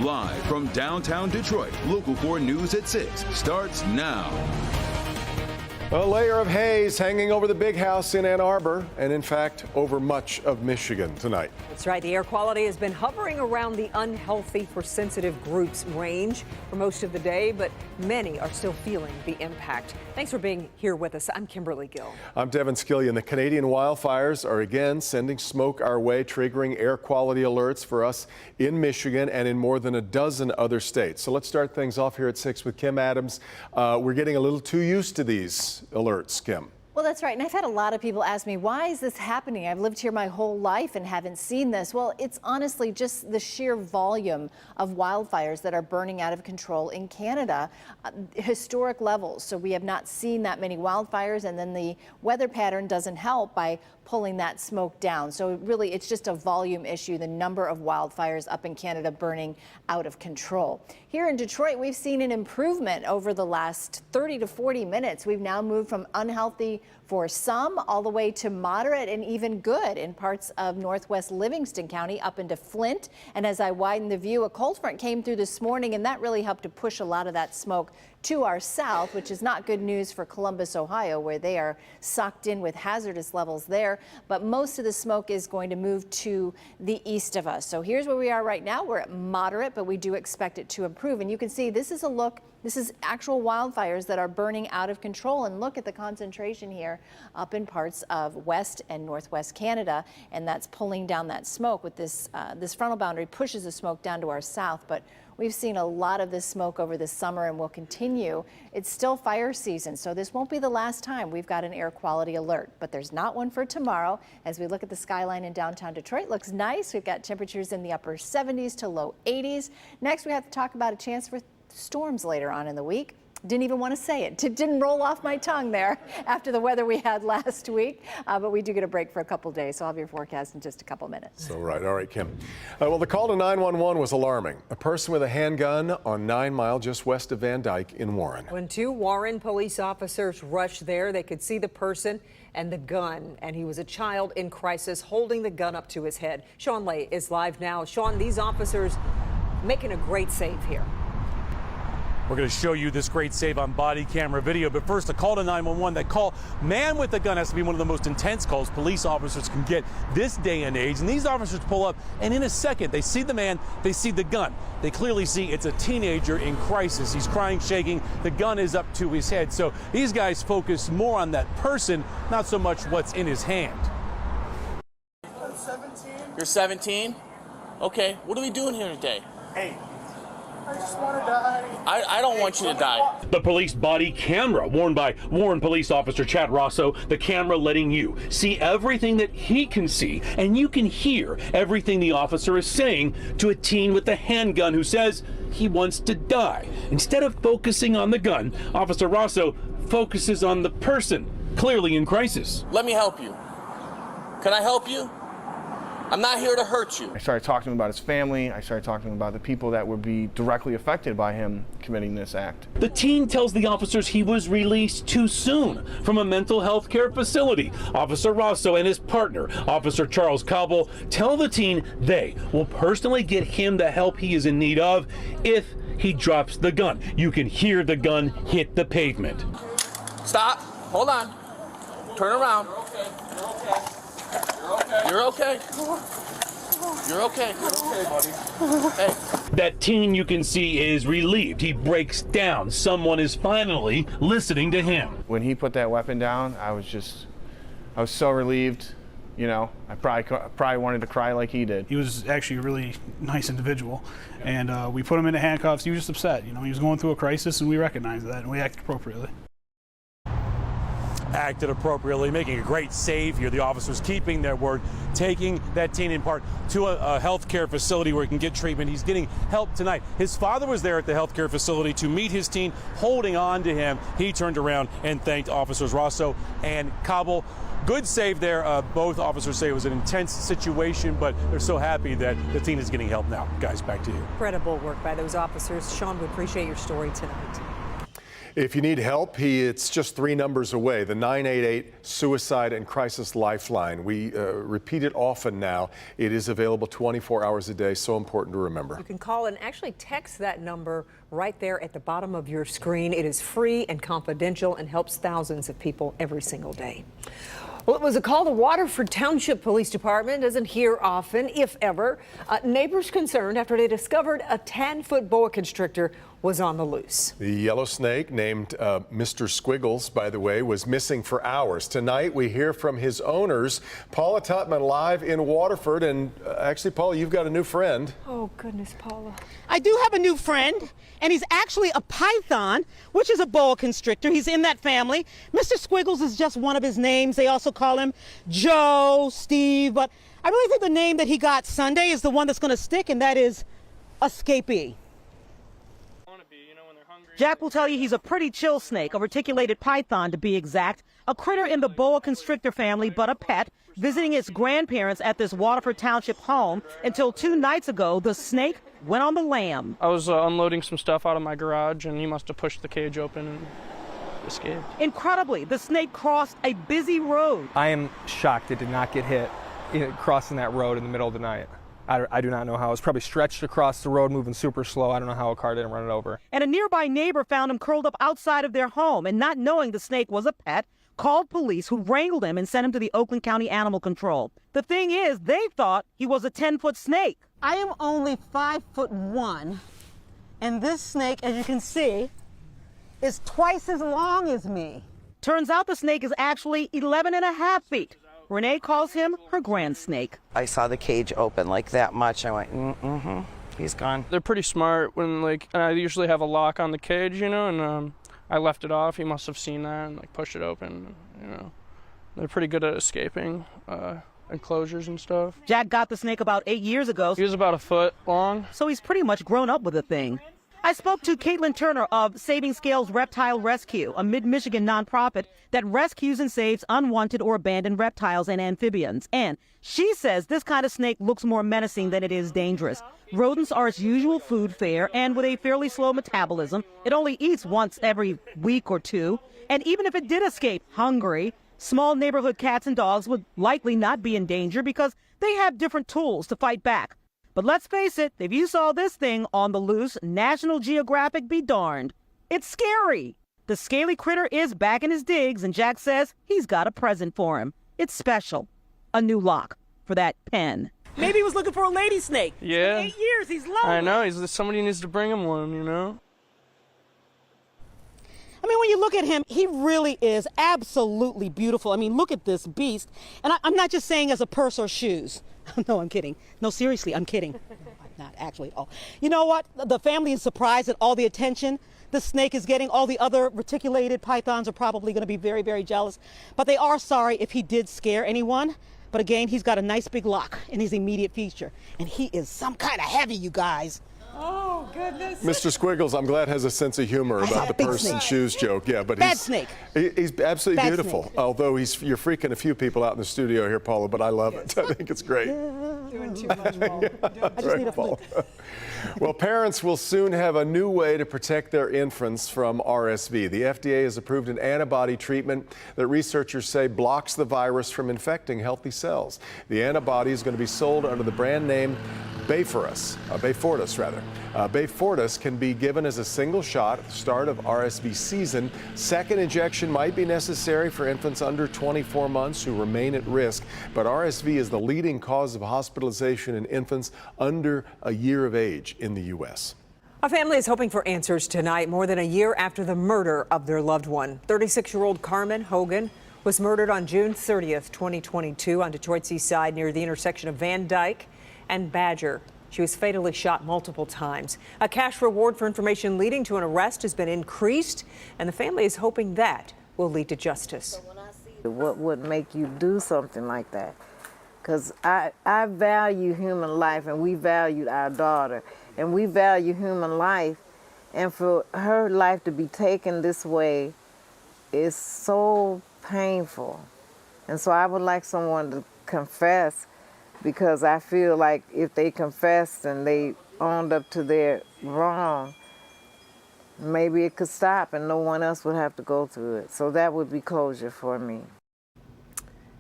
Live from downtown Detroit, Local 4 News at 6 starts now. A layer of haze hanging over the big house in Ann Arbor and, in fact, over much of Michigan tonight. That's right. The air quality has been hovering around the unhealthy for sensitive groups range for most of the day, but many are still feeling the impact. Thanks for being here with us. I'm Kimberly Gill. I'm Devin Skillian. The Canadian wildfires are again sending smoke our way, triggering air quality alerts for us in Michigan and in more than a dozen other states. So let's start things off here at 6 with Kim Adams. We're getting a little too used to these alerts, Kim. Well, that's right. And I've had a lot of people ask me, why is this happening? I've lived here my whole life and haven't seen this. Well, it's honestly just the sheer volume of wildfires that are burning out of control in Canada, historic levels. So we have not seen that many wildfires, and then the weather pattern doesn't help by pulling that smoke down. So really, it's just a volume issue, the number of wildfires up in Canada burning out of control. Here in Detroit, we've seen an improvement over the last 30 to 40 minutes. We've now moved from unhealthy for some all the way to moderate and even good in parts of northwest Livingston County up into Flint. And as I widen the view, a cold front came through this morning, and that really helped to push a lot of that smoke to our south, which is not good news for Columbus, Ohio, where they are sucked in with hazardous levels there. But most of the smoke is going to move to the east of us. So here's where we are right now. We're at moderate, but we do expect it to improve. And you can see this is a look. This is actual wildfires that are burning out of control. And look at the concentration here up in parts of west and northwest Canada. And that's pulling down that smoke with this, this frontal boundary pushes the smoke down to our south. But we've seen a lot of this smoke over the summer and will continue. It's still fire season, so this won't be the last time we've got an air quality alert. But there's not one for tomorrow. As we look at the skyline in downtown Detroit, looks nice. We've got temperatures in the upper 70s to low 80s. Next, we have to talk about a chance for storms later on in the week. Didn't even want to say it. Didn't roll off my tongue there after the weather we had last week. But we do get a break for a couple days, so I'll have your forecast in just a couple minutes. All right, Kim. Well, the call to 911 was alarming. A person with a handgun on 9 Mile just west of Van Dyke in Warren. When two Warren police officers rushed there, they could see the person and the gun, and he was a child in crisis holding the gun up to his head. Sean Lay is live now. Sean, these officers making a great save here. We're going to show you this great save on body camera video. But first, a call to 911. That call, man with a gun, has to be one of the most intense calls police officers can get this day and age. And these officers pull up, and in a second, they see the man, they see the gun. They clearly see it's a teenager in crisis. He's crying, shaking. The gun is up to his head. So these guys focus more on that person, not so much what's in his hand. I'm 17. You're 17? Okay, what are we doing here today? Hey. I just want to die. I don't want you to die. The police body camera worn by Warren Police Officer Chad Rosso, the camera letting you see everything that he can see, and you can hear everything the officer is saying to a teen with a handgun who says he wants to die. Instead of focusing on the gun, Officer Rosso focuses on the person, clearly in crisis. Let me help you. Can I help you? I'm not here to hurt you. I started talking to him about his family. I started talking to him about the people that would be directly affected by him committing this act. The teen tells the officers he was released too soon from a mental health care facility. Officer Rosso and his partner, Officer Charles Cobble, tell the teen they will personally get him the help he is in need of if he drops the gun. You can hear the gun hit the pavement. Stop. Hold on. Turn around. You're okay. You're okay. You're okay, buddy. Hey. That teen, you can see, is relieved. He breaks down. Someone is finally listening to him. When he put that weapon down, I was so relieved. You know, I probably wanted to cry like he did. He was actually a really nice individual, and we put him into handcuffs. He was just upset. You know, he was going through a crisis, and we recognized that, and we acted appropriately. Acted appropriately, making a great save here. The officers keeping their word, taking that teen in part to a healthcare facility where he can get treatment. He's getting help tonight. His father was there at the healthcare facility to meet his teen, holding on to him. He turned around and thanked Officers Rosso and Cobble. Good save there. Both officers say it was an intense situation, but they're so happy that the teen is getting help now. Guys, back to you. Incredible work by those officers. Sean, we appreciate your story tonight. If you need help, it's just 3 numbers away, the 988 Suicide and Crisis Lifeline. We repeat it often now. It is available 24 hours a day, so important to remember. You can call and actually text that number right there at the bottom of your screen. It is free and confidential and helps thousands of people every single day. Well, it was a call the Waterford Township Police Department doesn't hear often, if ever. Neighbors concerned after they discovered a 10-foot boa constrictor was on the loose. The yellow snake, named Mr. Squiggles, by the way, was missing for hours. Tonight, we hear from his owners. Paula Tutman live in Waterford. And actually, Paula, you've got a new friend. Oh, goodness, Paula. I do have a new friend, and he's actually a python, which is a boa constrictor. He's in that family. Mr. Squiggles is just one of his names. They also call him Joe, Steve, but I really think the name that he got Sunday is the one that's going to stick, and that is Escapee. Jack will tell you he's a pretty chill snake, a reticulated python to be exact, a critter in the boa constrictor family, but a pet, visiting its grandparents at this Waterford Township home until 2 nights ago, the snake went on the lam. I was unloading some stuff out of my garage, and he must have pushed the cage open and escaped. Incredibly, the snake crossed a busy road. I am shocked it did not get hit crossing that road in the middle of the night. I do not know how. It was probably stretched across the road, moving super slow. I don't know how a car didn't run it over. And a nearby neighbor found him curled up outside of their home, and not knowing the snake was a pet, called police, who wrangled him and sent him to the Oakland County Animal Control. The thing is, they thought he was a 10-foot snake. I am only 5'1", and this snake, as you can see, is twice as long as me. Turns out the snake is actually 11.5 feet. Renee calls him her grand snake. I saw the cage open like that much. I went, he's gone. They're pretty smart when, and I usually have a lock on the cage, and I left it off. He must have seen that and pushed it open, They're pretty good at escaping enclosures and stuff. Jack got the snake about 8 years ago. He was about 1 foot long. So he's pretty much grown up with the thing. I spoke to Caitlin Turner of Saving Scales Reptile Rescue, a mid-Michigan nonprofit that rescues and saves unwanted or abandoned reptiles and amphibians. And she says this kind of snake looks more menacing than it is dangerous. Rodents are its usual food fare, and with a fairly slow metabolism, it only eats once every week or two. And even if it did escape hungry, small neighborhood cats and dogs would likely not be in danger because they have different tools to fight back. But let's face it, if you saw this thing on the loose, National Geographic be darned. It's scary. The scaly critter is back in his digs, and Jack says he's got a present for him. It's special. A new lock for that pen. Maybe he was looking for a lady snake. Yeah. It's been 8 years, he's lonely. I know, somebody needs to bring him one, I mean, when you look at him, he really is absolutely beautiful. I mean, look at this beast. And I'm not just saying as a purse or shoes. No, I'm kidding. No, seriously, I'm kidding. No, I'm not actually at all. You know what? The family is surprised at all the attention the snake is getting. All the other reticulated pythons are probably going to be very, very jealous. But they are sorry if he did scare anyone. But again, he's got a nice big lock in his immediate future. And he is some kind of heavy, you guys. Oh, goodness. Mr. Squiggles, I'm glad, has a sense of humor about the purse and shoes joke. Yeah, but Bad snake. He's absolutely Bad beautiful. snake. Although you're freaking a few people out in the studio here, Paula, but I love it. I think it's great. Doing too much, Paul. I just need a flute. Well, parents will soon have a new way to protect their infants from RSV. The FDA has approved an antibody treatment that researchers say blocks the virus from infecting healthy cells. The antibody is going to be sold under the brand name Beyfortus. Beyfortus can be given as a single shot at the start of RSV season. Second injection might be necessary for infants under 24 months who remain at risk, but RSV is the leading cause of hospitalization in infants under a year of age in the U.S. A family is hoping for answers tonight, more than a year after the murder of their loved one. 36-year-old Carmen Hogan was murdered on June 30th, 2022 on Detroit's east side near the intersection of Van Dyke and Badger. She was fatally shot multiple times. A cash reward for information leading to an arrest has been increased, and the family is hoping that will lead to justice. What would make you do something like that? Because I value human life, and we valued our daughter, and we value human life, and for her life to be taken this way is so painful. And so I would like someone to confess, because I feel like if they confessed and they owned up to their wrong, maybe it could stop and no one else would have to go through it. So that would be closure for me.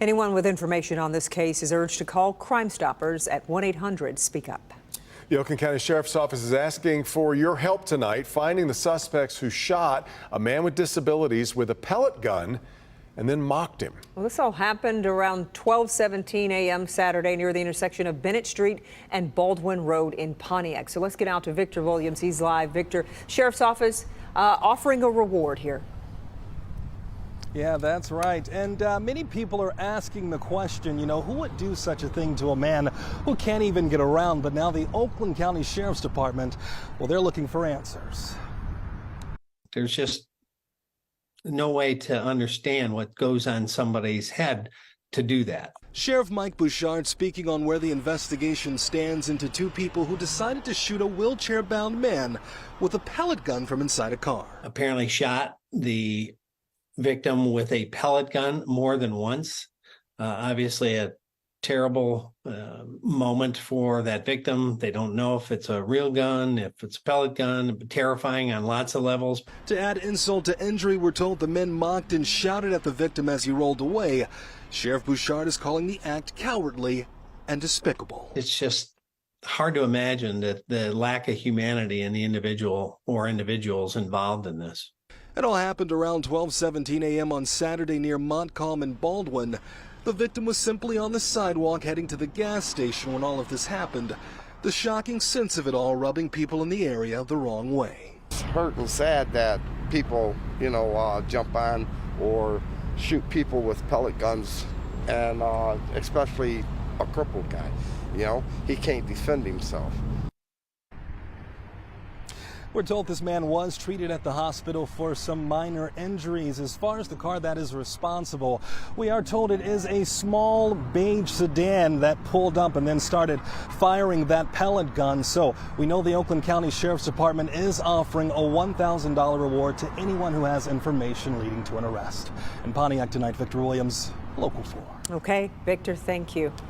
Anyone with information on this case is urged to call Crime Stoppers at 1-800-SPEAK-UP. The Oakland County Sheriff's Office is asking for your help tonight finding the suspects who shot a man with disabilities with a pellet gun and then mocked him. Well, this all happened around 12:17 a.m. Saturday near the intersection of Bennett Street and Baldwin Road in Pontiac. So let's get out to Victor Williams. He's live. Victor, Sheriff's Office offering a reward here. Yeah, that's right. And many people are asking the question, who would do such a thing to a man who can't even get around? But now the Oakland County Sheriff's Department, well, they're looking for answers. There's just no way to understand what goes on somebody's head to do that. Sheriff Mike Bouchard speaking on where the investigation stands into two people who decided to shoot a wheelchair-bound man with a pellet gun from inside a car. Apparently shot the victim with a pellet gun more than once. Obviously a terrible moment for that victim. They don't know if it's a real gun, if it's a pellet gun. Terrifying on lots of levels. To add insult to injury, we're told the men mocked and shouted at the victim as he rolled away. Sheriff Bouchard is calling the act cowardly and despicable. It's just hard to imagine that the lack of humanity in the individual or individuals involved in this. It all happened around 12:17 a.m. on Saturday near Montcalm and Baldwin. The victim was simply on the sidewalk heading to the gas station when all of this happened. The shocking sense of it all rubbing people in the area the wrong way. It's hurt and sad that people, jump on or shoot people with pellet guns, and especially a crippled guy. He can't defend himself. We're told this man was treated at the hospital for some minor injuries. As far as the car that is responsible, we are told it is a small beige sedan that pulled up and then started firing that pellet gun. So we know the Oakland County Sheriff's Department is offering a $1,000 reward to anyone who has information leading to an arrest. In Pontiac tonight, Victor Williams, Local 4. Okay, Victor, thank you.